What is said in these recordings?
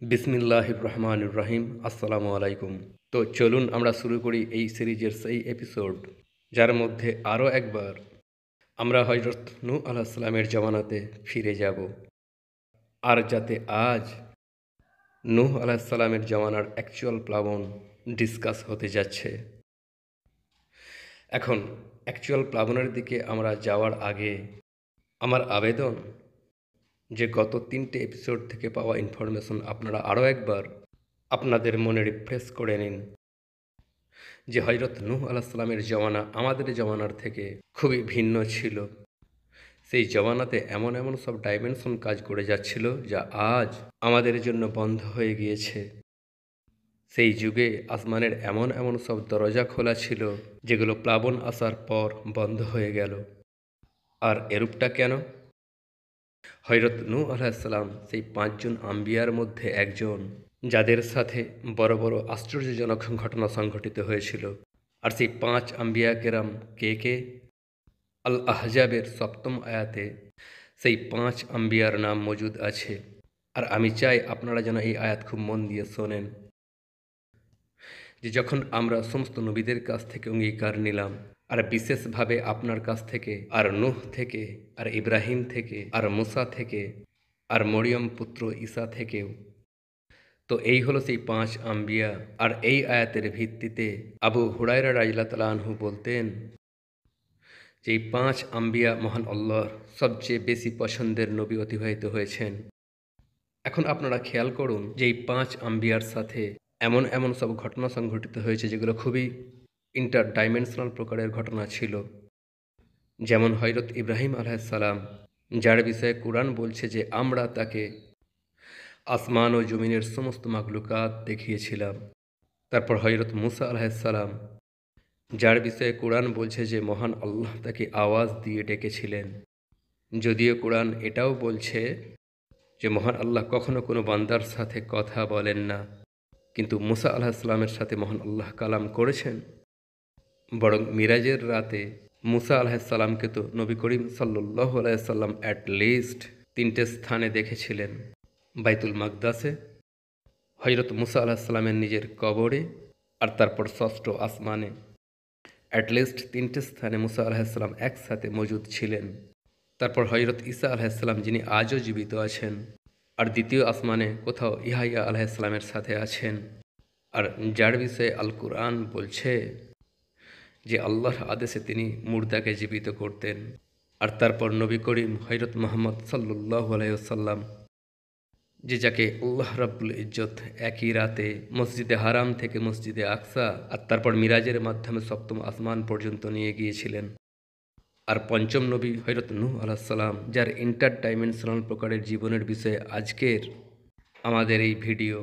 বিসমিল্লাহির রহমানির রহিম। আসসালামু আলাইকুম। তো চলুন আমরা শুরু করি এই সিরিজের সেই এপিসোড, যার মধ্যে আরও একবার আমরা হযরত নূহ আলাইহিস সালামের জামানাতে ফিরে যাব, আর যাতে আজ নূহ আলাইহিস সালামের জামানার অ্যাকচুয়াল প্লাবন ডিসকাস হতে যাচ্ছে। এখন অ্যাকচুয়াল প্লাবনের দিকে আমরা যাওয়ার আগে আমার আবেদন যে গত 3টে এপিসোড থেকে পাওয়া ইনফরমেশন আপনারা আরও একবার আপনাদের মনে রিফ্রেশ করে নিন, যে হযরত নূহ আলাইহিস সালামের জমানা আমাদের জমানার থেকে খুবই ভিন্ন ছিল। সেই জমানাতে এমন এমন সব ডাইমেনশন কাজ করে যাচ্ছিল, যা আজ আমাদের জন্য বন্ধ হয়ে গিয়েছে। সেই যুগে আসমানের এমন এমন সব দরজা খোলা ছিল, যেগুলো প্লাবন আসার পর বন্ধ হয়ে গেল। আর এরূপটা কেন? হযরত নূহ আলাইহিস সালাম সেই 5 জন আম্বিয়ার মধ্যে একজন, যাদের সাথে বড় বড় আশ্চর্যজনক ঘটনা সংঘটিত হয়েছিল। আর সেই 5 আম্বিয়া কেরাম কে কে? আল আহজাবের 7ম আয়াতে সেই 5 আম্বিয়ার নাম মজুদ আছে। আর আমি চাই আপনারা যেন এই আয়াত খুব মন দিয়ে শোনেন, যে যখন আমরা সমস্ত নবীদের কাছ থেকে অঙ্গীকার নিলাম, আর বিশেষভাবে আপনার কাছ থেকে, আর নূহ থেকে, আর ইব্রাহিম থেকে, আর মুসা থেকে, আর মরিয়ম পুত্র ঈসা থেকেও, তো এই হলো সেই 5 আম্বিয়া। আর এই আয়াতের ভিত্তিতে আবু হুরায়রা রাদিয়াল্লাহু তাআলা আনহু বলতেন যে এই 5 আম্বিয়া মহান আল্লাহর সবচেয়ে বেশি পছন্দের নবী অতিবাহিত হয়েছেন। এখন আপনারা খেয়াল করুন যে এই 5 আম্বিয়ার সাথে এমন এমন সব ঘটনা সংঘটিত হয়েছে, যেগুলো খুবই ইন্টার ডাইমেনশনাল প্রকারের ঘটনা ছিল। যেমন হযরত ইব্রাহিম আলাইহিস সালাম, যার বিষয়ে কুরআন বলছে যে আমরা তাকে আসমান ও জমিনের সমস্ত মাখলুকাত দেখিয়েছিলাম। তারপর হযরত মুসা আলাইহিস সালাম, যার বিষয়ে কুরআন বলছে যে মহান আল্লাহ তাকে আওয়াজ দিয়ে ডেকেছিলেন। যদিও কুরআন এটাও বলছে যে মহান আল্লাহ কখনো কোনো বান্দার সাথে কথা বলেন না, কিন্তু মুসা আলাইহিস সালামের সাথে মহান আল্লাহ কালাম করেছেন। বরং মিরাজের রাতে মুসা আলাইহিস সালামকে তো নবী করিম সাল্লাল্লাহু আলাইহি সাল্লাম অ্যাট লিস্ট 3টে স্থানে দেখেছিলেন: বাইতুল মাকদাসে, হযরত মুসা আলাইহিস সালামের নিজের কবরে, আর তারপর ষষ্ঠ আসমানে। অ্যাটলিস্ট 3টে স্থানে মুসা আলাইহিস সালাম একসাথে মজুদ ছিলেন। তারপর হযরত ঈসা আলাইহিস সালাম, যিনি আজও জীবিত আছেন, আর দ্বিতীয় আসমানে কোথাও ইয়াহইয়া আলাইহিস সালামের সাথে আছেন। আর যার বিষয়ে আল কুরআন বলছে যে আল্লাহর আদেশে তিনি মুর্দাকে জীবিত করতেন। আর তারপর নবী করিম হযরত মুহাম্মদ সাল্লাল্লাহু আলাইহি ওয়াসাল্লাম, যে যাকে আল্লাহ রাব্বুল ইজ্জত একই রাতে মসজিদে হারাম থেকে মসজিদে আকসা, আর তারপর মিরাজের মাধ্যমে 7ম আসমান পর্যন্ত নিয়ে গিয়েছিলেন। আর 5ম নবী হযরত নূহ আলাইহিস সালাম, যার ইন্টার ডাইমেনশনাল প্রকারের জীবনের বিষয়ে আজকের আমাদের এই ভিডিও।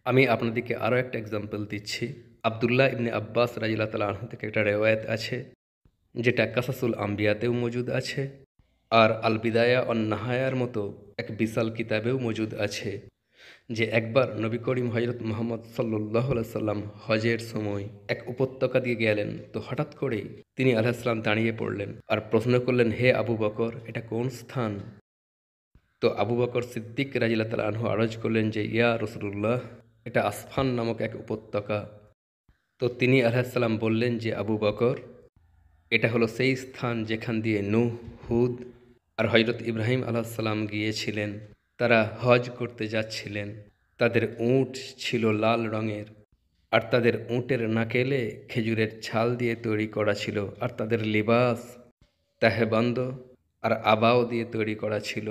আমি আপনাদেরকে আরও একটা এক্সাম্পল দিচ্ছি। আব্দুল্লাহ ইবনে আব্বাস রাদিয়াল্লাহু তাআলা আনহু থেকে একটা রেওয়ায়াত আছে, যেটা কাসাসুল আম্বিয়াতেও মজুদ আছে, আর আল বিদায়া ওয়ান নাহায়ার মতো এক বিশাল কিতাবেও মজুদ আছে, যে একবার নবী করিম হযরত মুহাম্মদ সাল্লাল্লাহু আলাইহি সাল্লাম হজের সময় এক উপত্যকা দিয়ে গেলেন। তো হঠাৎ করেই তিনি আলাইহিস সালাম দাঁড়িয়ে পড়লেন আর প্রশ্ন করলেন, হে আবু বকর, এটা কোন স্থান? তো আবু বকর সিদ্দিক রাদিয়াল্লাহু তাআলা আনহু আরজ করলেন যে ইয়া রাসূলুল্লাহ, এটা আসফান নামক এক উপত্যকা। তো তিনি আলাইহিস সালাম বললেন যে আবু বকর, এটা হলো সেই স্থান যেখান দিয়ে নূহ, হুদ আর হযরত ইব্রাহিম আলাইহিস সালাম গিয়েছিলেন। তারা হজ করতে যাচ্ছিলেন। তাদের উট ছিল লাল রঙের, আর তাদের উটের নাকেলে খেজুরের ছাল দিয়ে তৈরি করা ছিল, আর তাদের লিবাস তাহেবান্দ আর আবাও দিয়ে তৈরি করা ছিল,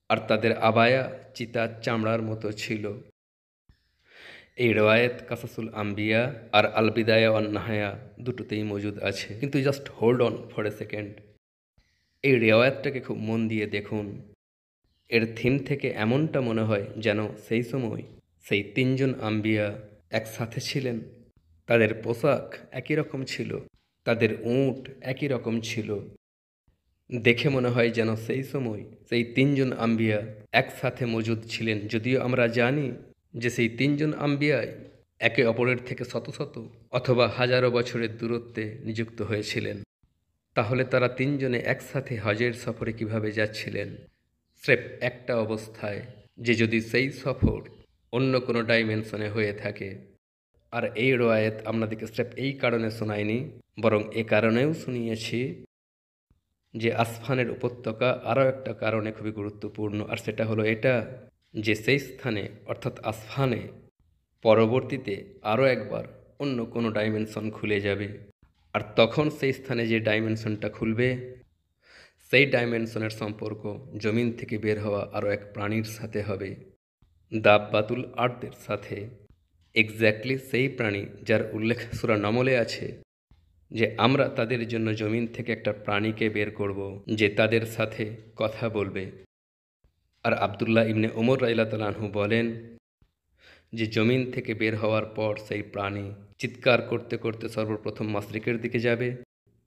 আর তাদের আবায়া চিতার চামড়ার মতো ছিল। এই রওয়ায়েত কাসাসুল আম্বিয়া আর আল বিদায়া ওয়ান নাহায়া দুটোতেই মজুদ আছে। কিন্তু just hold on for a second, এই রেওয়ায়াতটাকে খুব মন দিয়ে দেখুন। এর থিম থেকে এমনটা মনে হয় যেন সেই সময় সেই 3জন আম্বিয়া একসাথে ছিলেন। তাদের পোশাক একই রকম ছিল, তাদের উট একই রকম ছিল। দেখে মনে হয় যেন সেই সময় সেই 3জন আম্বিয়া একসাথে মজুদ ছিলেন। যদিও আমরা জানি যে সেই 3জন আম্বিয়াই একে অপরের থেকে শত শত অথবা হাজারো বছরের দূরত্বে নিযুক্ত হয়েছিলেন। তাহলে তারা 3জনে একসাথে হজের সফরে কিভাবে যাচ্ছিলেন? স্রেফ একটা অবস্থায়, যে যদি সেই সফর অন্য কোনো ডাইমেনশনে হয়ে থাকে। আর এই রওয়ায়েত আপনাদেরকে স্রেফ এই কারণে শোনায়নি, বরং এ কারণেও শুনিয়েছি যে আসফানের উপত্যকা আরও একটা কারণে খুবই গুরুত্বপূর্ণ, আর সেটা হলো এটা যে সেই স্থানে অর্থাৎ আসফানে পরবর্তীতে আরও একবার অন্য কোনো ডাইমেনশন খুলে যাবে। আর তখন সেই স্থানে যে ডাইমেনশনটা খুলবে সেই ডাইমেনশনের সম্পর্ক জমিন থেকে বের হওয়া আরও এক প্রাণীর সাথে হবে, দাব্বাতুল আর্দের সাথে। এক্স্যাক্টলি সেই প্রাণী যার উল্লেখ সূরা নমলে আছে যে আমরা তাদের জন্য জমিন থেকে একটা প্রাণীকে বের করব যে তাদের সাথে কথা বলবে। আর আবদুল্লাহ ইবনে ওমর রাদিয়াল্লাহু আনহু বলেন যে জমিন থেকে বের হওয়ার পর সেই প্রাণী চিৎকার করতে করতে সর্বপ্রথম মাশরিকের দিকে যাবে,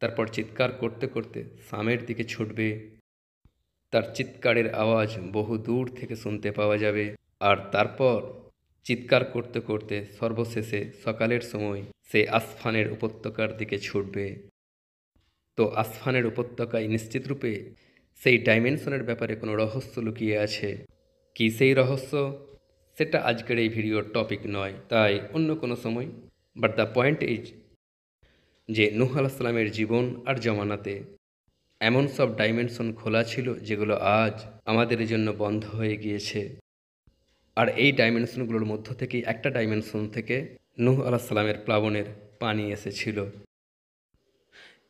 তারপর চিৎকার করতে করতে শামের দিকে ছুটবে। তার চিৎকারের আওয়াজ বহু দূর থেকে শুনতে পাওয়া যাবে, আর তারপর চিৎকার করতে করতে সর্বশেষে সকালের সময় সে আসফানের উপত্যকার দিকে ছুটবে। তো আসফানের উপত্যকায় নিশ্চিতরূপে সেই ডাইমেনশনের ব্যাপারে কোনো রহস্য লুকিয়ে আছে। কি সেই রহস্য, সেটা আজকের এই ভিডিওর টপিক নয়, তাই অন্য কোনো সময়। বাট দ্য পয়েন্ট ইজ যে নূহ আলাইহিস সালামের জীবন আর জমানাতে এমন সব ডাইমেনশন খোলা ছিল যেগুলো আজ আমাদের জন্য বন্ধ হয়ে গিয়েছে। আর এই ডাইমেনশনগুলোর মধ্য থেকেই একটা ডাইমেনশন থেকে নূহ আলাইহিস সালামের প্লাবনের পানি এসেছিল।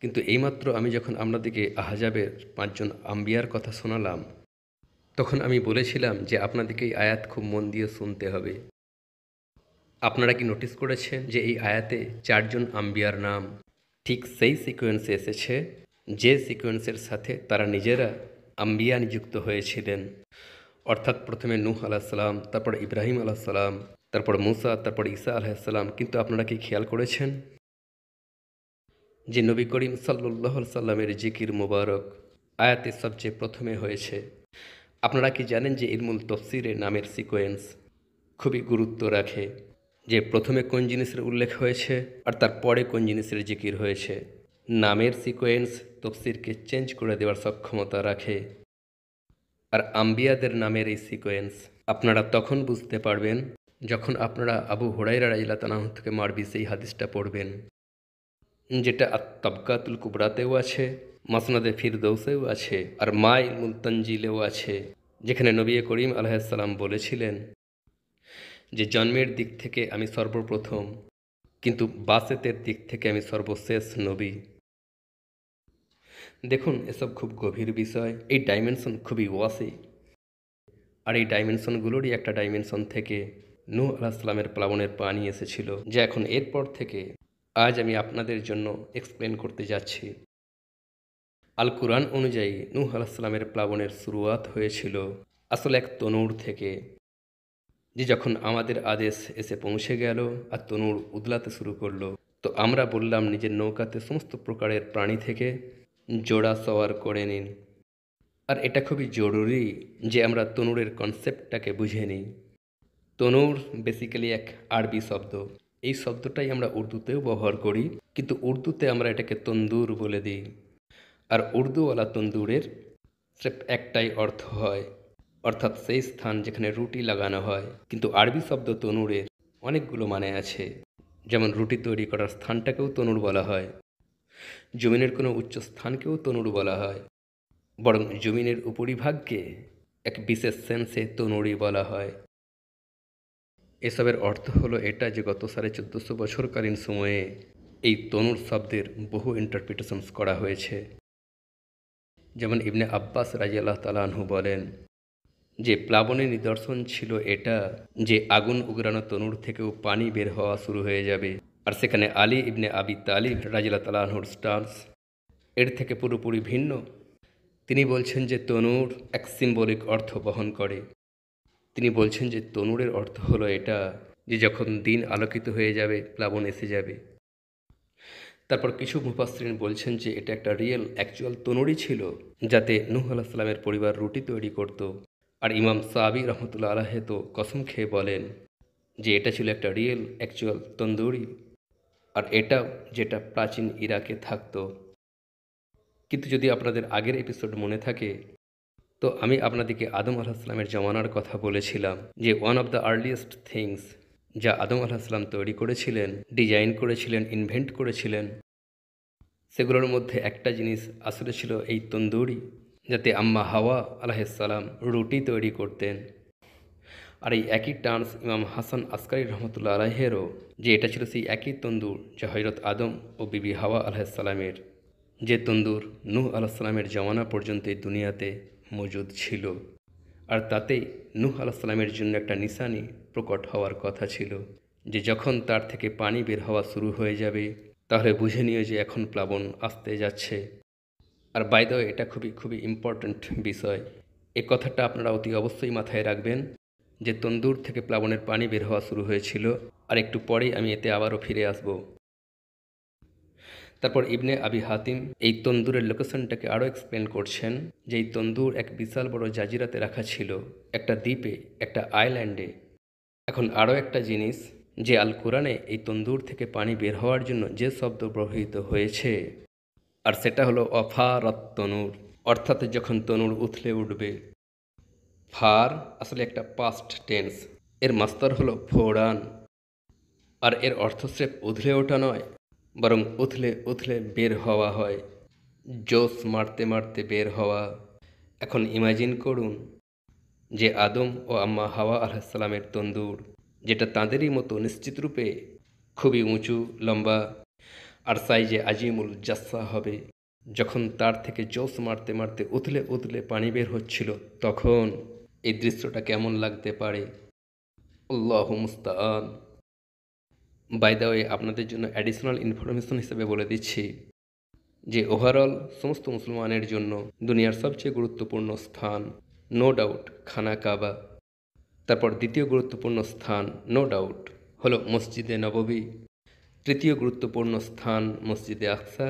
কিন্তু এইমাত্র আমি যখন আপনাদেরকে আহজাবের 5 জন আম্বিয়ার কথা শোনালাম, তখন আমি বলেছিলাম যে আপনাদেরকে এই আয়াত খুব মন দিয়ে শুনতে হবে। আপনারা কি নোটিস করেছেন যে এই আয়াতে 4 জন আম্বিয়ার নাম ঠিক সেই সিকোয়েন্সে এসেছে যে সিকোয়েন্সের সাথে তারা নিজেরা আম্বিয়া নিযুক্ত হয়েছিলেন। অর্থাৎ প্রথমে নূহ আলাইহিস সালাম, তারপর ইব্রাহিম আলাইহিস সালাম, তারপর মুসা, তারপর ঈসা আলাইহিস সালাম। কিন্তু আপনারা কি খেয়াল করেছেন যে নবী করিম সাল্লাল্লাহু আলাইহি সাল্লামের জিকির মুবারক আয়াতে সবচেয়ে প্রথমে হয়েছে? আপনারা কি জানেন যে ইলমুল তফসিরে নামের সিকোয়েন্স খুবই গুরুত্ব রাখে, যে প্রথমে কোন জিনিসের উল্লেখ হয়েছে আর তারপরে কোন জিনিসের জিকির হয়েছে। নামের সিকোয়েন্স তফসিরকে চেঞ্জ করে দেওয়ার সক্ষমতা রাখে। আর আম্বিয়াদের নামের এই সিকোয়েন্স আপনারা তখন বুঝতে পারবেন যখন আপনারা আবু হুরায়রা রাদিয়াল্লাহু তাআলা থেকে মারবি সেই হাদিসটা পড়বেন, যেটা আত-তাবকাতুল কুবরাতেও আছে, মাসনাদে ফিরদৌসেও আছে, আর মা ইলমুল তানজিলেও আছে, যেখানে নবী করিম আলাইহিস সালাম বলেছিলেন যে জন্মের দিক থেকে আমি সর্বপ্রথম, কিন্তু বাসেতের দিক থেকে আমি সর্বশেষ নবী। দেখুন, এসব খুব গভীর বিষয়। এই ডাইমেনশন খুবই ওয়াসি, আর এই ডাইমেনশনগুলোরই একটা ডাইমেনশন থেকে নূহ আলাইহিস সালামের প্লাবনের পানি এসেছিল, যা এখন এরপর থেকে আজ আমি আপনাদের জন্য এক্সপ্লেন করতে যাচ্ছি। আল কুরআন অনুযায়ী নূহ আলাইহিস সালামের প্লাবনের শুরুয়াত হয়েছিল আসলে এক তনুর থেকে, যে যখন আমাদের আদেশ এসে পৌঁছে গেল আর তনুর উদলাতে শুরু করলো, তো আমরা বললাম নিজের নৌকাতে সমস্ত প্রকারের প্রাণী থেকে জোড়া সওয়ার করে নিন। আর এটা খুবই জরুরি যে আমরা তনুরের কনসেপ্টটাকে বুঝে নিই। তনুর বেসিক্যালি এক আরবি শব্দ। এই শব্দটাই আমরা উর্দুতেও ব্যবহার করি, কিন্তু উর্দুতে আমরা এটাকে তন্দুর বলে দিই। আর উর্দুওয়ালা তন্দুরের স্রেফ একটাই অর্থ হয়, অর্থাৎ সেই স্থান যেখানে রুটি লাগানো হয়। কিন্তু আরবি শব্দ তনুরের অনেকগুলো মানে আছে, যেমন রুটি তৈরি করার স্থানটাকেও তনুর বলা হয়, জমিনের কোনো উচ্চ স্থানকেও তনুর বলা হয়, বরং জমিনের উপরিভাগকে এক বিশেষ সেন্সে তনুরি বলা হয়। এসবের অর্থ হলো এটা যে গত 1450 বছরকালীন সময়ে এই তনুর শব্দের বহু ইন্টারপ্রিটেশনস করা হয়েছে। যেমন ইবনে আব্বাস রাদিয়াল্লাহু তাআলা আনহু বলেন যে প্লাবনের নিদর্শন ছিল এটা যে আগুন উগরানো তনুর থেকেও পানি বের হওয়া শুরু হয়ে যাবে। আর সেখানে আলী ইবনে আবি তালিব রাদিয়াল্লাহু তাআলা আনহুর স্টান্স এর থেকে পুরোপুরি ভিন্ন। তিনি বলছেন যে তনুর এক সিম্বলিক অর্থ বহন করে। তিনি বলছেন যে তনুরের অর্থ হলো এটা যে যখন দিন আলোকিত হয়ে যাবে প্লাবন এসে যাবে। তারপর কিছু মুফাসসিরিন বলছেন যে এটা একটা রিয়েল অ্যাকচুয়াল তনুরই ছিল, যাতে নূহ আলাইহিস সালামের পরিবার রুটি তৈরি করত। আর ইমাম সাহাবী রহমতুল্লাহ আলাইহি তো কসম খেয়ে বলেন যে এটা ছিল একটা রিয়েল অ্যাকচুয়াল তন্দুরি, আর এটাও যেটা প্রাচীন ইরাকে থাকতো। কিন্তু যদি আপনাদের আগের এপিসোড মনে থাকে, তো আমি আপনাদেরকে আদম আলাহিসাল্লামের জমানার কথা বলেছিলাম যে one of the earliest things যা আদম আলাহিসাল্লাম তৈরি করেছিলেন, ডিজাইন করেছিলেন, ইনভেন্ট করেছিলেন, সেগুলোর মধ্যে একটা জিনিস আসলে ছিল এই তন্দুরি, যাতে আম্মা হাওয়া আলাহিসাল্লাম রুটি তৈরি করতেন। আর এই একই টার্মস ইমাম হাসান আসকারি রহমতুল্লাহ আলাহেরও, যে এটা ছিল সেই একই তন্দুর যা হযরত আদম ও বিবি হাওয়া আলাহিসাল্লামের, যে তন্দুর নূহ আলাহিসাল্লামের জমানা পর্যন্ত এই দুনিয়াতে মজুদ ছিল। আর তাতেই নূহ আলাহিসাল্লামের জন্য একটা নিশানি প্রকট হওয়ার কথা ছিল, যে যখন তার থেকে পানি বের হওয়া শুরু হয়ে যাবে তাহলে বুঝে নিও যে এখন প্লাবন আসতে যাচ্ছে। আর বাই দ্য ওয়ে, এটা খুবই খুবই ইম্পর্ট্যান্ট বিষয়। এ কথাটা আপনারা অতি অবশ্যই মাথায় রাখবেন যে তন্দুর থেকে প্লাবনের পানি বের হওয়া শুরু হয়েছিল। আর একটু পরেই আমি এতে আবারও ফিরে আসব। তারপর ইবনে আবি হাতিম এই তন্দুরের লোকেশনটাকে আরও এক্সপ্লেন করছেন যে এই তন্দুর এক বিশাল বড় জাজিরাতে রাখা ছিল, একটা দ্বীপে, একটা আইল্যান্ডে। এখন আরও একটা জিনিস, যে আল কোরআনে এই তন্দুর থেকে পানি বের হওয়ার জন্য যে শব্দ ব্যবহৃত হয়েছে, আর সেটা হলো অফারাত তনুর, অর্থাৎ যখন তনুর উথলে উঠবে। ফার আসলে একটা পাস্ট টেন্স, এর মাস্তার হলো ফোড়ান। আর এর অর্থ স্রেফ উথলে ওঠা নয়, বরং উথলে উথলে বের হওয়া হয়, জোস মারতে মারতে বের হওয়া। এখন ইমাজিন করুন যে আদম ও আম্মা হাওয়া আলাহিসাল্লামের তন্দুর, যেটা তাঁদেরই মতো নিশ্চিতরূপে খুবই উঁচু, লম্বা আর সাইজে আজিমুল জাসা হবে, যখন তার থেকে জোস মারতে মারতে উথলে উথলে পানি বের হচ্ছিল, তখন এই দৃশ্যটা কেমন লাগতে পারে? আল্লাহু মুস্তাআন। বাই দ্য ওয়ে, আপনাদের জন্য অ্যাডিশনাল ইনফরমেশন হিসেবে বলে দিচ্ছি যে ওভারঅল সমস্ত মুসলমানের জন্য দুনিয়ার সবচেয়ে গুরুত্বপূর্ণ স্থান নো ডাউট খানা কাবা। তারপর দ্বিতীয় গুরুত্বপূর্ণ স্থান নো ডাউট হলো মসজিদে নববী। তৃতীয় গুরুত্বপূর্ণ স্থান মসজিদে আকসা।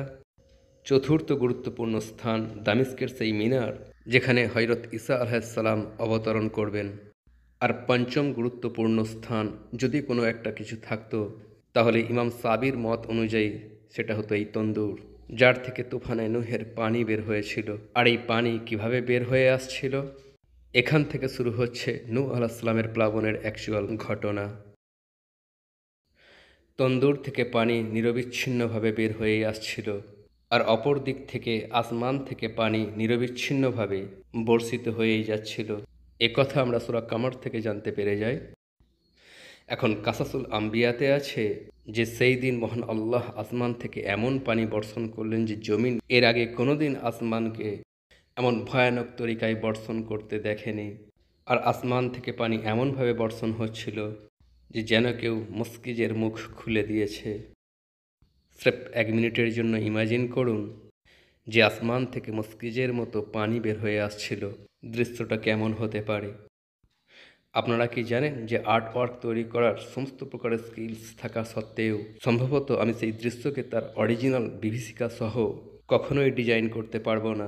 চতুর্থ গুরুত্বপূর্ণ স্থান দামিস্কের সেই মিনার, যেখানে হযরত ঈসা আলাইহিসসালাম অবতরণ করবেন। আর পঞ্চম গুরুত্বপূর্ণ স্থান যদি কোনো একটা কিছু থাকতো, তাহলে ইমাম সাবির মত অনুযায়ী সেটা হতো এই তন্দুর, যার থেকে তুফানে নূহের পানি বের হয়েছিল। আর এই পানি কিভাবে বের হয়ে আসছিল? এখান থেকে শুরু হচ্ছে নূহ আলাইহিসসালামের প্লাবনের অ্যাকচুয়াল ঘটনা। তন্দুর থেকে পানি নিরবিচ্ছিন্নভাবে বের হয়ে আসছিল, আর অপর দিক থেকে আসমান থেকে পানি নিরবিচ্ছিন্নভাবে বর্ষিত হয়েই যাচ্ছিল। কথা আমরা সূরা কামার থেকে জানতে পেরে যাই। এখন কাসাসুল আম্বিয়াতে আছে যে সেই দিন মহান আল্লাহ আসমান থেকে এমন পানি বর্ষণ করলেন যে জমিন এর আগে কোনোদিন আসমানকে এমন ভয়ানক তরিকায় বর্ষণ করতে দেখেনি। আর আসমান থেকে পানি এমনভাবে বর্ষণ হচ্ছিল যে যেন কেউ মস্কিজের মুখ খুলে দিয়েছে। স্রেফ 1 মিনিটের জন্য ইমাজিন করুন যে আসমান থেকে মস্কিজের মতো পানি বের হয়ে আসছিল, দৃশ্যটা কেমন হতে পারে? আপনারা কি জানেন যে আর্ট ওয়ার্ক তৈরি করার সমস্ত প্রকারের স্কিলস থাকা সত্ত্বেও সম্ভবত আমি সেই দৃশ্যকে তার অরিজিনাল বিভীষিকা সহ কখনোই ডিজাইন করতে পারবো না।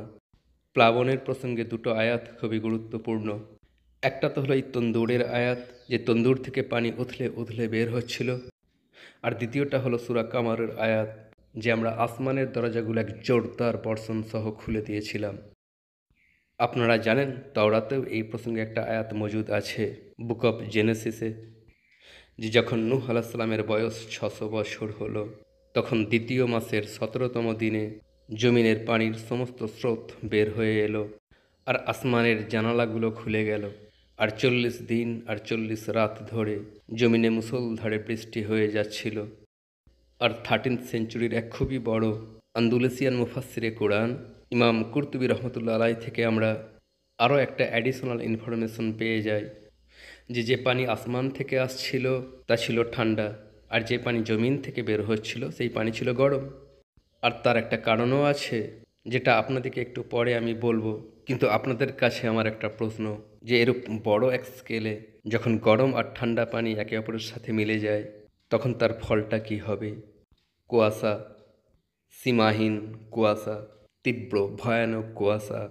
প্লাবনের প্রসঙ্গে দুটো আয়াত খুবই গুরুত্বপূর্ণ। একটা তো হলো এই তন্দুরের আয়াত, যে তন্দুর থেকে পানি উথলে উথলে বের হচ্ছিল। আর দ্বিতীয়টা হলো সূরা কামারের আয়াত, যে আমরা আসমানের দরজাগুলো এক জোরদার বর্ষণ সহ খুলে দিয়েছিলাম। আপনারা জানেন তাওরাতেও এই প্রসঙ্গে একটা আয়াত মজুদ আছে, বুক অফ জেনেসিসে, যে যখন নূহ আলাইহিসসালামের বয়স 600 বছর হলো, তখন দ্বিতীয় মাসের 17তম দিনে জমিনের পানির সমস্ত স্রোত বের হয়ে এলো, আর আসমানের জানালাগুলো খুলে গেল। আর 40 দিন আর 40 রাত ধরে জমিনে মুষলধারে বৃষ্টি হয়ে যাচ্ছিল। আর 13th সেঞ্চুরির এক খুবই বড় আন্দুলেসিয়ান মুফাসসিরে কোরআন ইমাম কুরতুবী রহমতুল্লাহ আলাইহি থেকে আমরা আরও একটা অ্যাডিশনাল ইনফরমেশন পেয়ে যাই, যে পানি আসমান থেকে আসছিল তা ছিল ঠান্ডা, আর যে পানি জমিন থেকে বের হচ্ছিল সেই পানি ছিল গরম। আর তার একটা কারণও আছে, যেটা আপনাদেরকে একটু পরে আমি বলবো। কিন্তু আপনাদের কাছে আমার একটা প্রশ্ন, যে এরূপ বড় এক স্কেলে যখন গরম আর ঠান্ডা পানি একে অপরের সাথে মিলে যায়, তখন তার ফলটা কি হবে? কুয়াশা, সীমাহীন কুয়াশা, তীব্র ভয়ানক কুয়াশা।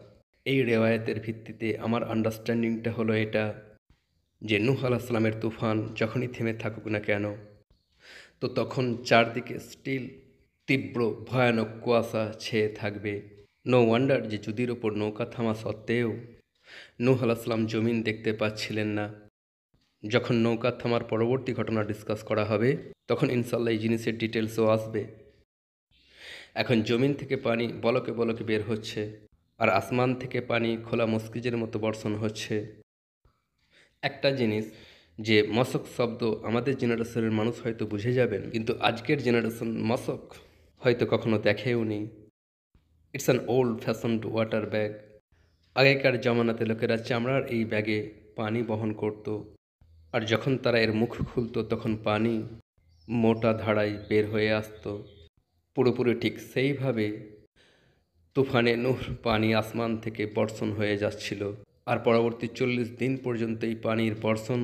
এই রেওয়ায়েতের ভিত্তিতে আমার আন্ডারস্ট্যান্ডিংটা হলো এটা, যে নূহ আলাইহিসসালামের তুফান যখনই থেমে থাকুক না কেন, তো তখন চারদিকে স্টিল তীব্র ভয়ানক কুয়াশা ছেয়ে থাকবে। নো ওয়ান্ডার যে যদির ওপর নৌকা থামা সত্ত্বেও নূহ আলাইহিসসালাম জমিন দেখতে পাচ্ছিলেন না। যখন নৌকা থামার পরবর্তী ঘটনা ডিসকাস করা হবে, তখন ইনশাল্লাহ এই জিনিসের ডিটেলসও আসবে। এখন জমিন থেকে পানি বলকে বলকে বের হচ্ছে, আর আসমান থেকে পানি খোলা মস্কিজের মতো বর্ষণ হচ্ছে। একটা জিনিস, যে মশক শব্দ আমাদের জেনারেশনের মানুষ হয়তো বুঝে যাবেন, কিন্তু আজকের জেনারেশন মশক হয়তো কখনো দেখেও নি। It's an old fashioned water bag. আগেকার জামানাতে লোকেরা চামড়ার এই ব্যাগে পানি বহন করত, আর যখন তারা এর মুখ খুলতো তখন পানি মোটা ধারায় বের হয়ে আসতো। পুরোপুরি ঠিক সেইভাবে তুফানে নূহ পানি আসমান থেকে বর্ষণ হয়ে যাচ্ছিল, আর পরবর্তী 40 দিন পর্যন্ত এই পানির বর্ষণ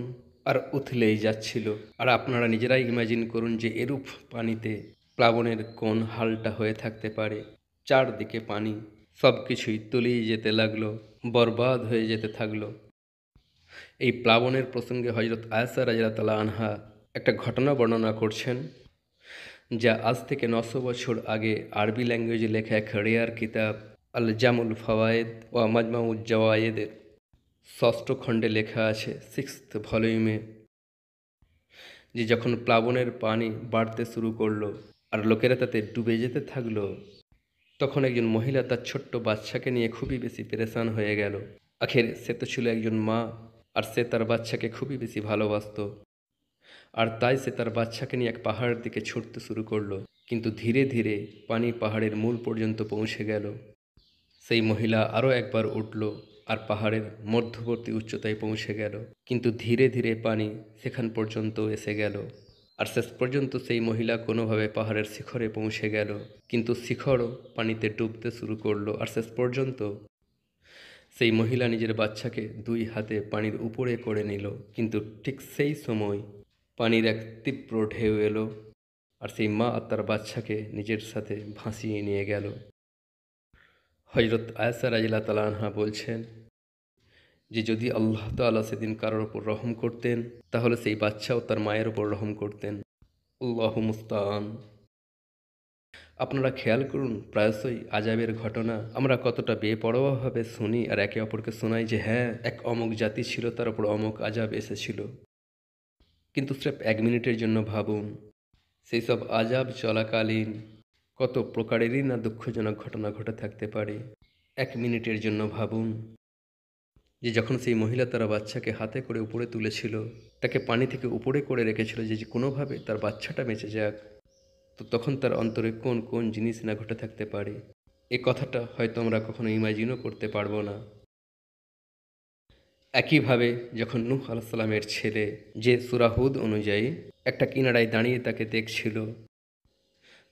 আর উথলেই যাচ্ছিল। আর আপনারা নিজেরাই ইমাজিন করুন যে এরূপ পানিতে প্লাবনের কোন হালটা হয়ে থাকতে পারে। চারদিকে পানি, সব কিছুই তলিয়ে যেতে লাগলো, বরবাদ হয়ে যেতে থাকলো। এই প্লাবনের প্রসঙ্গে হজরত আয়েশা রাদিয়াল্লাহু আনহা একটা ঘটনা বর্ণনা করছেন, যা আজ থেকে 900 বছর আগে আরবি ল্যাঙ্গুয়েজে লেখা এক রেয়ার কিতাব আল জামুল ফাওয়ায়েদ ও মাজমাউজ জাওয়ায়েদের 6ষ্ঠ খণ্ডে লেখা আছে, 6th ভলিউমে, যে যখন প্লাবনের পানি বাড়তে শুরু করলো আর লোকেরা তাতে ডুবে যেতে থাকলো, তখন একজন মহিলা তার ছোট্ট বাচ্চাকে নিয়ে খুবই বেশি পেরেশান হয়ে গেল। আখের সে তো ছিল একজন মা, আর সে তার বাচ্চাকে খুবই বেশি ভালোবাসতো, আর তাই সে তার বাচ্চাকে নিয়ে এক পাহাড়ের দিকে ছুটতে শুরু করলো। কিন্তু ধীরে ধীরে পানি পাহাড়ের মূল পর্যন্ত পৌঁছে গেল। সেই মহিলা আরও একবার উঠল আর পাহাড়ের মধ্যবর্তী উচ্চতায় পৌঁছে গেল, কিন্তু ধীরে ধীরে পানি সেখান পর্যন্ত এসে গেল। আর শেষ পর্যন্ত সেই মহিলা কোনোভাবে পাহাড়ের শিখরে পৌঁছে গেল, কিন্তু শিখরও পানিতে ডুবতে শুরু করলো। আর শেষ পর্যন্ত সেই মহিলা নিজের বাচ্চাকে 2 হাতে পানির উপরে করে নিল, কিন্তু ঠিক সেই সময় পানির এক তীব্র ঢেউ এলো, আর সেই মা আর তার বাচ্চাকে নিজের সাথে ভাসিয়ে নিয়ে গেল। হজরত আয়েশা রাদিয়াল্লাহু আনহা বলছেন যে যদি আল্লাহ তাআলা সেদিন কারোর ওপর রহম করতেন, তাহলে সেই বাচ্চাও তার মায়ের ওপর রহম করতেন। আল্লাহু মুস্তাআন। আপনারা খেয়াল করুন, প্রায়শই আযাবের ঘটনা আমরা কতটা বেপরোয়াভাবে শুনি আর একে অপরকে শোনাই যে হ্যাঁ, এক অমুক জাতি ছিল, তার উপর অমুক আযাব এসেছিল। কিন্তু স্রেফ 1 মিনিটের জন্য ভাবুন, সেই সব আযাব চলাকালীন কত প্রকারেরই না দুঃখজনক ঘটনা ঘটে থাকতে পারে। 1 মিনিটের জন্য ভাবুন যে যখন সেই মহিলা তার বাচ্চাকে হাতে করে উপরে তুলেছিল, তাকে পানি থেকে উপরে করে রেখেছিল যে কোনোভাবে তার বাচ্চাটা বেঁচে যাক, তো তখন তার অন্তরে কোন কোন জিনিস না ঘটে থাকতে পারে, এ কথাটা হয়তো আমরা কখনো ইমাজিনও করতে পারবো না। একইভাবে যখন নূহ আলাইহিস সালামের ছেলে, যে সূরা হুদ অনুযায়ী একটা কিনারায় দাঁড়িয়ে তাকে দেখছিল,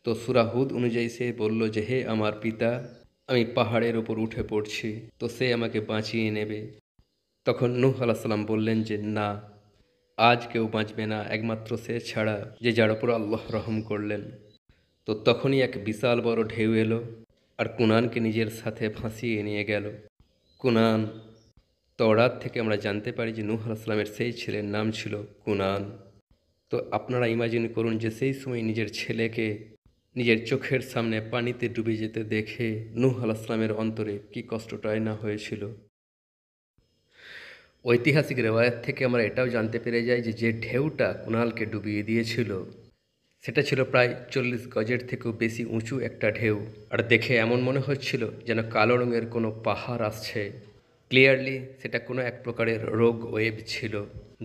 তো সূরা হুদ অনুযায়ী সে বলল যে হে আমার পিতা, আমি পাহাড়ের ওপর উঠে পড়ছি, তো সে আমাকে বাঁচিয়ে নেবে। তখন নূহ আলাইহিস সালাম বললেন যে না, আজ কেউ বাঁচবে না একমাত্র সে ছাড়া যে যার ওপর আল্লাহ রহম করলেন। তো তখনই এক বিশাল বড় ঢেউ এলো আর কুনানকে নিজের সাথে ভাসিয়ে নিয়ে গেল। কুনান, তওরাত থেকে আমরা জানতে পারি যে নূহ আলাইহিস সালামের সেই ছেলের নাম ছিল কুনান। তো আপনারা ইমাজিন করুন যে সেই সময় নিজের ছেলেকে নিজের চোখের সামনে পানিতে ডুবে যেতে দেখে নূহ আলাইহিস সালামের অন্তরে কী কষ্টটাই না হয়েছিল। ঐতিহাসিক রেওয়ায়াত থেকে আমরা এটাও জানতে পেরে যাই যে যে ঢেউটা কুণালকে ডুবিয়ে দিয়েছিল, সেটা ছিল প্রায় 40 গজের থেকেও বেশি উঁচু একটা ঢেউ। আর দেখে এমন মনে হচ্ছিল যেন কালো রঙের কোনো পাহাড় আসছে। ক্লিয়ারলি সেটা কোনো এক প্রকারের রোগ ওয়েভ ছিল,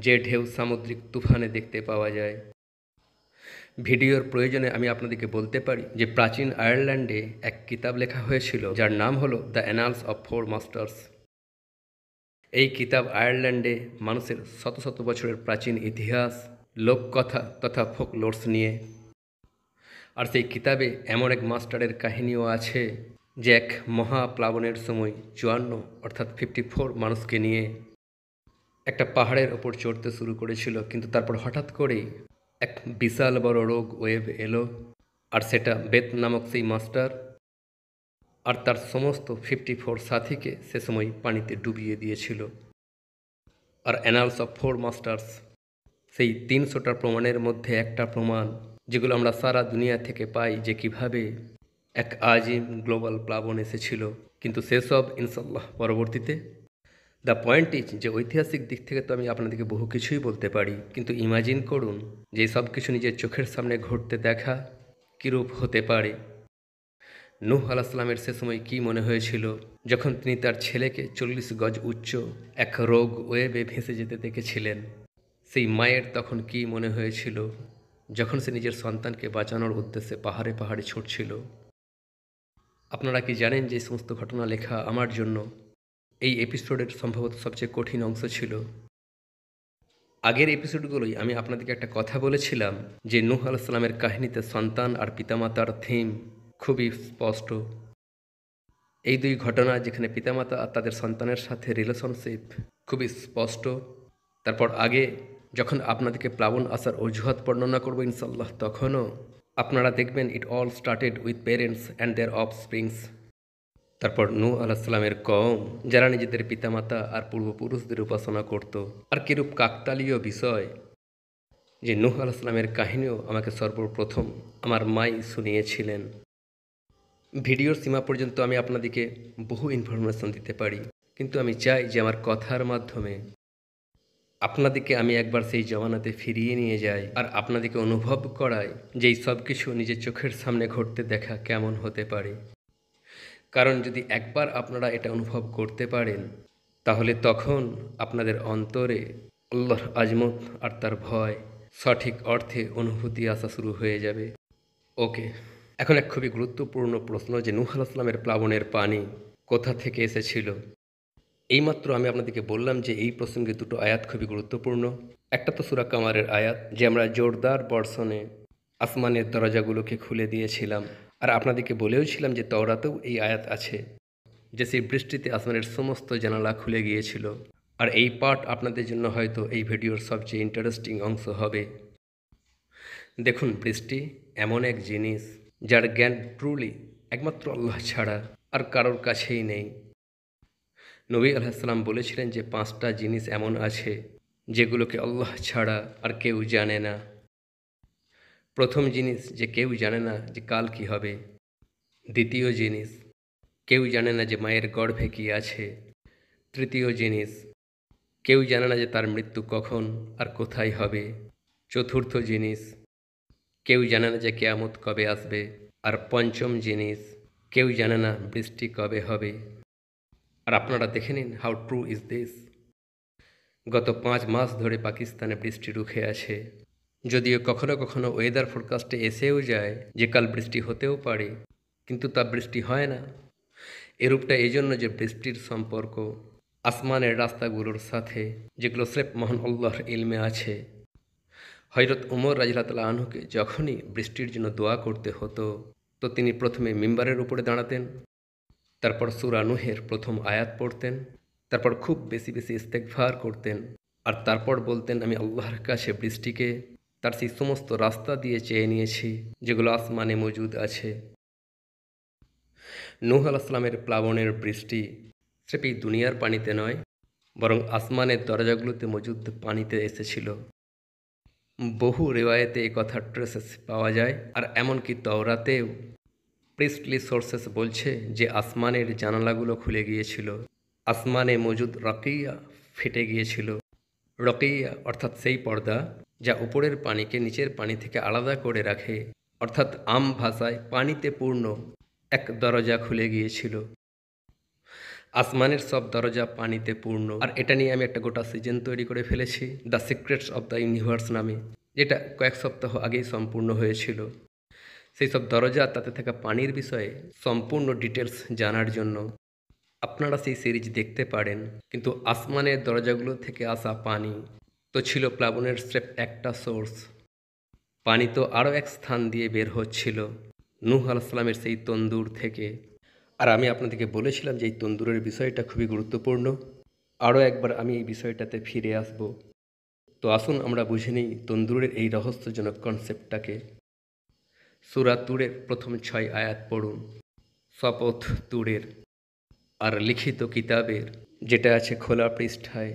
যে ঢেউ সামুদ্রিক তুফানে দেখতে পাওয়া যায়। ভিডিওর প্রয়োজনে আমি আপনাদেরকে বলতে পারি যে প্রাচীন আয়ারল্যান্ডে এক কিতাব লেখা হয়েছিল যার নাম হলো দ্য অ্যানালস অফ 4 মাস্টার্স। এই কিতাব আয়ারল্যান্ডে মানুষের শত শত বছরের প্রাচীন ইতিহাস, লোককথা তথা ফোকলোরস নিয়ে। আর সেই কিতাবে এমন এক মাস্টারের কাহিনীও আছে যে এক মহাপ্লাবনের সময় 54 অর্থাৎ 54 মানুষকে নিয়ে একটা পাহাড়ের ওপর চড়তে শুরু করেছিল, কিন্তু তারপর হঠাৎ করেই এক বিশাল বড় রোগ ওয়েভ এলো, আর সেটা বেত নামক সেই মাস্টার আর তার সমস্ত 54 সাথীকে সে সময় পানিতে ডুবিয়ে দিয়েছিল। আর অ্যানালস অফ 4 মাস্টার্স সেই 300টা প্রমাণের মধ্যে একটা প্রমাণ, যেগুলো আমরা সারা দুনিয়া থেকে পাই, যে কিভাবে এক আজিম গ্লোবাল প্লাবন এসেছিল। কিন্তু সেসব ইনশাল্লাহ পরবর্তীতে দ্য পয়েন্ট ইজ যে ঐতিহাসিক দিক থেকে তো আমি আপনাদেরকে বহু কিছুই বলতে পারি, কিন্তু ইমাজিন করুন যে সব কিছু নিজের চোখের সামনে ঘটতে দেখা কীরূপ হতে পারে। নূহ আলাইহিসসালামের সে সময় কী মনে হয়েছিল যখন তিনি তার ছেলেকে 40 গজ উচ্চ এক রোগ ওয়েবে ভেসে যেতে দেখেছিলেন। সেই মায়ের তখন কী মনে হয়েছিল যখন সে নিজের সন্তানকে বাঁচানোর উদ্দেশ্যে পাহাড়ে পাহাড়ে ছুটছিল। আপনারা কি জানেন যে এই সমস্ত ঘটনা লেখা আমার জন্য এই এপিসোডের সম্ভবত সবচেয়ে কঠিন অংশ ছিল। আগের এপিসোডগুলোই আমি আপনাদেরকে একটা কথা বলেছিলাম যে নূহ আলাইহিসসালামের কাহিনীতে সন্তান আর পিতামাতার থিম খুবই স্পষ্ট। এই দুই ঘটনা যেখানে পিতামাতা আর তাদের সন্তানের সাথে রিলেশনশিপ খুবই স্পষ্ট। তারপর আগে যখন আপনাদেরকে প্লাবন আসার অজুহাত বর্ণনা করবো ইনশাল্লাহ, তখনও আপনারা দেখবেন it all started with parents and their offsprings. তারপর নূহ আলাইহিসসালামের কওম যারা নিজেদের পিতামাতা আর পূর্বপুরুষদের উপাসনা করত। আর কিরূপ কাকতালীয় বিষয় যে নূহ আলাইহিসসালামের কাহিনীও আমাকে সর্বপ্রথম আমার মাই শুনিয়েছিলেন। ভিডিওর সীমা পর্যন্ত আমি আপনাদেরকে বহু ইনফরমেশন দিতে পারি, কিন্তু আমি চাই যে আমার কথার মাধ্যমে আপনাদেরকে আমি একবার সেই জমানাতে ফিরিয়ে নিয়ে যাই আর আপনাদেরকে অনুভব করাই যে এই সব কিছু নিজের চোখের সামনে ঘটতে দেখা কেমন হতে পারে। কারণ যদি একবার আপনারা এটা অনুভব করতে পারেন, তাহলে তখন আপনাদের অন্তরে আল্লাহর আজমত আর তার ভয় সঠিক অর্থে অনুভূতি আসা শুরু হয়ে যাবে। ওকে, এখন এক খুবই গুরুত্বপূর্ণ প্রশ্ন যে নূহ আলাইহিসসালামের প্লাবনের পানি কোথা থেকে এসেছিল। এইমাত্র আমি আপনাদেরকে বললাম যে এই প্রসঙ্গে দুটো আয়াত খুবই গুরুত্বপূর্ণ। একটা তো সূরা কামারের আয়াত যে আমরা জোরদার বর্ষণে আসমানের দরজাগুলোকে খুলে দিয়েছিলাম, আর আপনাদেরকে বলেওছিলাম যে তাওরাতেও এই আয়াত আছে যে সেই বৃষ্টিতে আসমানের সমস্ত জানালা খুলে গিয়েছিল। আর এই পার্ট আপনাদের জন্য হয়তো এই ভিডিওর সবচেয়ে ইন্টারেস্টিং অংশ হবে। দেখুন, বৃষ্টি এমন এক জিনিস যার জ্ঞান ট্রুলি একমাত্র আল্লাহ ছাড়া আর কারোর কাছেই নেই। নবী আলাইহিসসালাম বলেছিলেন যে 5টা জিনিস এমন আছে যেগুলোকে আল্লাহ ছাড়া আর কেউ জানে না। প্রথম জিনিস যে কেউ জানে না যে কাল কি হবে। দ্বিতীয় জিনিস কেউ জানে না যে মায়ের গর্ভে কি আছে। তৃতীয় জিনিস কেউ জানে না যে তার মৃত্যু কখন আর কোথায় হবে। চতুর্থ জিনিস কেউ জানে না যে কিয়ামত কবে আসবে। আর পঞ্চম জিনিস কেউ জানে না বৃষ্টি কবে হবে। আর আপনারা দেখে নিন হাউ ট্রু ইজ দিস। গত 5 মাস ধরে পাকিস্তানে বৃষ্টি রুখে আছে, যদিও কখনো কখনো ওয়েদার ফোরকাস্টে এসেও যায় যে কাল বৃষ্টি হতেও পারে, কিন্তু তা বৃষ্টি হয় না। এরূপটা এই জন্য যে বৃষ্টির সম্পর্ক আসমানের রাস্তাগুলোর সাথে, যেগুলো স্রেফ মহান আল্লাহর ইলমে আছে। হযরত উমর রাদিয়াল্লাহু তাআলা আনহুকে যখনই বৃষ্টির জন্য দোয়া করতে হতো, তো তিনি প্রথমে মিম্বারের উপরে দাঁড়াতেন, তারপর সূরা নূহের প্রথম আয়াত পড়তেন, তারপর খুব বেশি বেশি ইস্তেগফার করতেন, আর তারপর বলতেন আমি আল্লাহর কাছে বৃষ্টিকে তার সেই সমস্ত রাস্তা দিয়ে চেয়ে নিয়েছি যেগুলো আসমানে মজুদ আছে। নূহ আলাইহিসসালামের প্লাবনের বৃষ্টি স্রেফ এই দুনিয়ার পানিতে নয়, বরং আসমানের দরজাগুলোতে মজুদ পানিতে এসেছিল। বহু রেওয়ায়েতে এই কথার ট্রেসেস পাওয়া যায়, আর এমনকি তাওরাতেও প্রিস্টলি সোর্সেস বলছে যে আসমানের জানালাগুলো খুলে গিয়েছিল, আসমানে মজুদ রকিয়া ফেটে গিয়েছিল। রকিয়া অর্থাৎ সেই পর্দা যা উপরের পানিকে নিচের পানি থেকে আলাদা করে রাখে, অর্থাৎ আম ভাষায় পানিতে পূর্ণ এক দরজা খুলে গিয়েছিল। আসমানের সব দরজা পানিতে পূর্ণ। আর এটা নিয়ে আমি একটা গোটা সিজন তৈরি করে ফেলেছি, the secrets of the universe নামে, যেটা কয়েক সপ্তাহ আগেই সম্পূর্ণ হয়েছিল। সেই সব দরজা তাতে থাকা পানির বিষয়ে সম্পূর্ণ ডিটেলস জানার জন্য আপনারা সেই সিরিজ দেখতে পারেন। কিন্তু আসমানের দরজাগুলো থেকে আসা পানি তো ছিল প্লাবনের স্রেফ একটা সোর্স। পানি তো আরও এক স্থান দিয়ে বের হচ্ছিল, নূহ আলাইহিসসালামের সেই তন্দুর থেকে। আর আমি আপনাদেরকে বলেছিলাম যে এই তন্দুরের বিষয়টা খুবই গুরুত্বপূর্ণ। আরও একবার আমি এই বিষয়টাতে ফিরে আসব। তো আসুন আমরা বুঝে নিই তন্দুরের এই রহস্যজনক কনসেপ্টটাকে। সূরা তুরের প্রথম 6 আয়াত পড়ুন। শপথ তুরের আর লিখিত কিতাবের যেটা আছে খোলা পৃষ্ঠায়,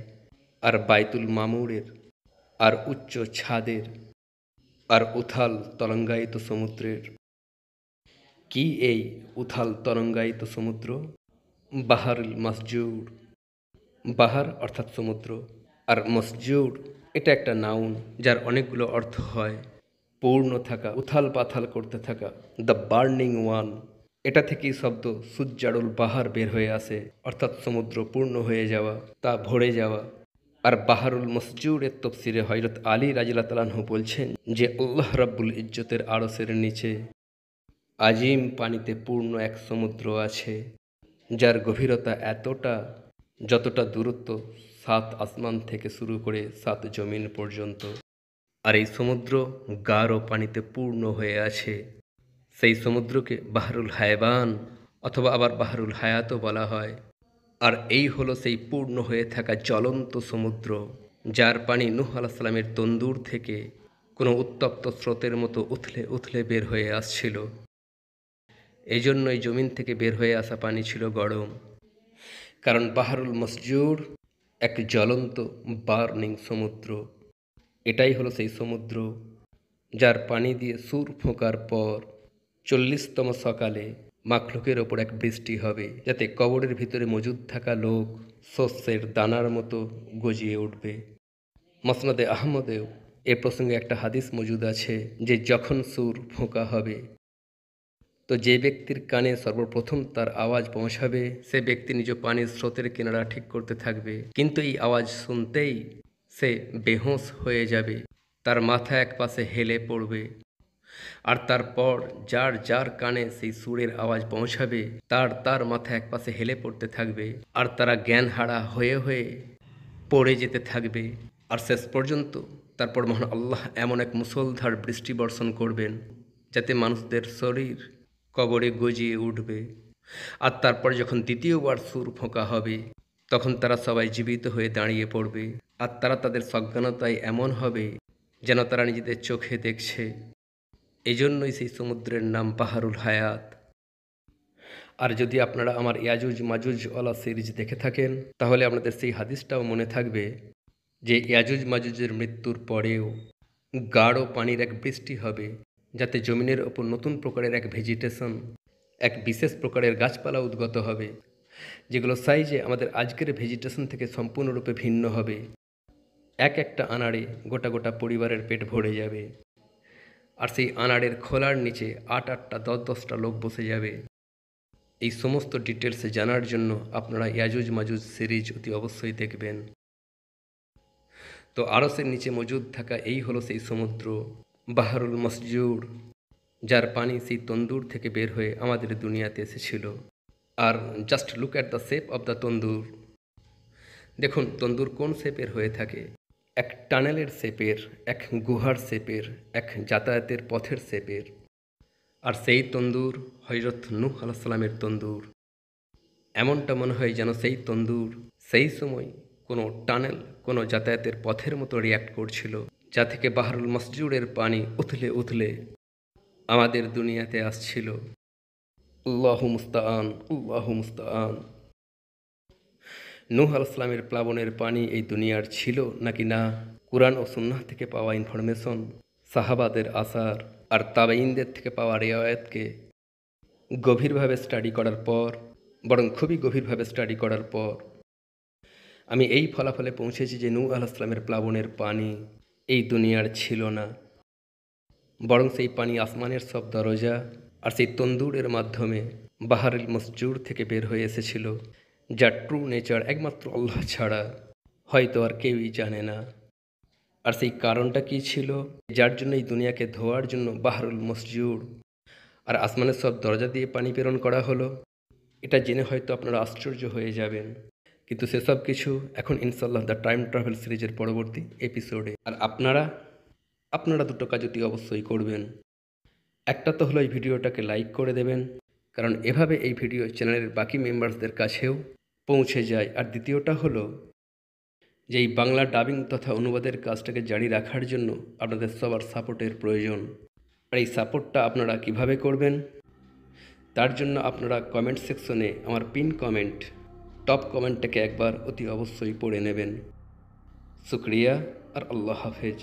আর বাইতুল মামুরের আর উচ্চ ছাদের আর উথাল তরঙ্গায়িত সমুদ্রের। কি এই উথাল তরঙ্গায়িত সমুদ্র? বাহারুল মাসজুর, বাহার অর্থাৎ সমুদ্র, আর মসজুর এটা একটা নাউন যার অনেকগুলো অর্থ হয়। পূর্ণ থাকা, উথাল পাথাল করতে থাকা, দ্য বার্নিং ওয়ান, এটা থেকেই শব্দ সুজ্জারুল বাহার বের হয়ে আসে, অর্থাৎ সমুদ্র পূর্ণ হয়ে যাওয়া, তা ভরে যাওয়া। আর বাহারুল মসজুরের তফসিরে হযরত আলী রাদিয়াল্লাহু তাআলা আনহু বলছেন যে আল্লাহ রাব্বুল ইজ্জতের আরশের নিচে আজিম পানিতে পূর্ণ এক সমুদ্র আছে, যার গভীরতা এতটা যতটা দূরত্ব 7 আসমান থেকে শুরু করে 7 জমিন পর্যন্ত। আর এই সমুদ্র গাঢ় পানিতে পূর্ণ হয়ে আছে। সেই সমুদ্রকে বাহরুল হায়বান অথবা আবার বাহরুল হায়াতও বলা হয়। আর এই হলো সেই পূর্ণ হয়ে থাকা জ্বলন্ত সমুদ্র, যার পানি নূহ আলাইহিস সালামের তন্দুর থেকে কোনো উত্তপ্ত স্রোতের মতো উথলে উথলে বের হয়ে আসছিল। এই জন্যই জমিন থেকে বের হয়ে আসা পানি ছিল গরম, কারণ বাহরুল মসজুর এক জ্বলন্ত বার্নিং সমুদ্র। এটাই হলো সেই সমুদ্র যার পানি দিয়ে সুর ফোঁকার পর 40তম সকালে মাখলুকের ওপর এক বৃষ্টি হবে, যাতে কবরের ভিতরে মজুদ থাকা লোক শস্যের দানার মতো গজিয়ে উঠবে। মসনাদে আহমদেও এ প্রসঙ্গে একটা হাদিস মজুদ আছে যে যখন সুর ফোঁকা হবে, তো যে ব্যক্তির কানে সর্বপ্রথম তার আওয়াজ পৌঁছাবে সে ব্যক্তি নিজ পানির স্রোতের কিনারা ঠিক করতে থাকবে, কিন্তু এই আওয়াজ শুনতেই সে বেহুঁশ হয়ে যাবে, তার মাথা এক পাশে হেলে পড়বে। আর তারপর যার যার কানে সেই সুরের আওয়াজ পৌঁছাবে তার মাথা এক পাশে হেলে পড়তে থাকবে, আর তারা জ্ঞান হারা হয়ে হয়ে পড়ে যেতে থাকবে। আর শেষ পর্যন্ত তারপর মহান আল্লাহ এমন এক মুষলধার বৃষ্টি বর্ষণ করবেন যাতে মানুষদের শরীর কবরে গজিয়ে উঠবে। আর তারপর যখন দ্বিতীয়বার সুর ফোঁকা হবে তখন তারা সবাই জীবিত হয়ে দাঁড়িয়ে পড়বে, আর তারা তাদের সজ্ঞানতায় এমন হবে যেন তারা নিজেদের চোখে দেখছে। এই জন্যই সেই সমুদ্রের নাম বাহরুল হায়াত। আর যদি আপনারা আমার ইয়াজুজ মাজুজ ওয়ালা সিরিজ দেখে থাকেন তাহলে আপনাদের সেই হাদিসটাও মনে থাকবে যে ইয়াজুজ মাজুজের মৃত্যুর পরেও গাঢ় পানির এক বৃষ্টি হবে, যাতে জমিনের ওপর নতুন প্রকারের এক ভেজিটেশন, এক বিশেষ প্রকারের গাছপালা উদ্গত হবে, যেগুলো সাইজে আমাদের আজকের ভেজিটেশন থেকে সম্পূর্ণরূপে ভিন্ন হবে। এক একটা আনাড়ে গোটা গোটা পরিবারের পেট ভরে যাবে, আর সেই আনাড়ের খোলার নিচে 8-8টা 10-10টা লোক বসে যাবে। এই সমস্ত ডিটেলসে জানার জন্য আপনারা ইয়াজুজ মাজুজ সিরিজ অতি অবশ্যই দেখবেন। তো আরশের নিচে মজুদ থাকা এই হলো সেই সমুদ্র বাহরুল মসজুর, যার পানি সেই তন্দুর থেকে বের হয়ে আমাদের দুনিয়াতে এসেছিল। আর just look at the shape of the tandoor. দেখুন তন্দুর কোন শেপের হয়ে থাকে, এক টানেলের শেপের, এক গুহার শেপের, এক যাতায়াতের পথের শেপের। আর সেই তন্দুর হযরত নূহ আলাইহিস সালামের তন্দুর। এমনটা মনে হয় যেন সেই তন্দুর সেই সময় কোনো টানেল, কোনো যাতায়াতের পথের মতো রিয়্যাক্ট করছিল, যা থেকে বাহরুল মসজুরের পানি উথলে উথলে আমাদের দুনিয়াতে আসছিল। আল্লাহু মুস্তাআন, আল্লাহু মুস্তাআন। নূহ আলাইহিস সালামের প্লাবনের পানি এই দুনিয়ার ছিল নাকি না, কুরআন ও সুন্নাহ থেকে পাওয়া ইনফরমেশন, সাহাবাদের আসার আর তাবেঈনদের থেকে পাওয়া রিওয়ায়াতকে গভীরভাবে স্টাডি করার পর, বরং খুবই গভীরভাবে স্টাডি করার পর আমি এই ফলাফলে পৌঁছেছি যে নূহ আলাইহিস সালামের প্লাবনের পানি এই দুনিয়ার ছিল না, বরং সেই পানি আসমানের সব দরজা আর সেই তন্দুরের মাধ্যমে বাহরুল মসজুর থেকে বের হয়ে এসেছিল, যার ট্রু নেচার একমাত্র আল্লাহ ছাড়া হয়তো আর কেউই জানে না। আর সেই কারণটা কী ছিল, যার জন্য এই দুনিয়াকে ধোয়ার জন্য বাহরুল মসজুর আর আসমানের সব দরজা দিয়ে পানি প্রেরণ করা হলো, এটা জেনে হয়তো আপনারা আশ্চর্য হয়ে যাবেন। কিন্তু সেসব কিছু এখন ইনশাল্লাহ দ্য টাইম ট্রাভেল সিরিজের পরবর্তী এপিসোডে। আর আপনারা দুটো কাজ অতি অবশ্যই করবেন। একটা তো হলো এই ভিডিওটাকে লাইক করে দেবেন, কারণ এভাবে এই ভিডিও চ্যানেলের বাকি মেম্বার্সদের কাছেও পৌঁছে যায়। আর দ্বিতীয়টা হলো যে এই বাংলা ডাবিং তথা অনুবাদের কাজটাকে জারি রাখার জন্য আপনাদের সবার সাপোর্টের প্রয়োজন। আর এই সাপোর্টটা আপনারা কিভাবে করবেন, তার জন্য আপনারা কমেন্ট সেকশনে আমার পিন কমেন্ট, টপ কমেন্টটাকে একবার অতি অবশ্যই পড়ে নেবেন। শুক্রিয়া আর আল্লাহ হাফেজ।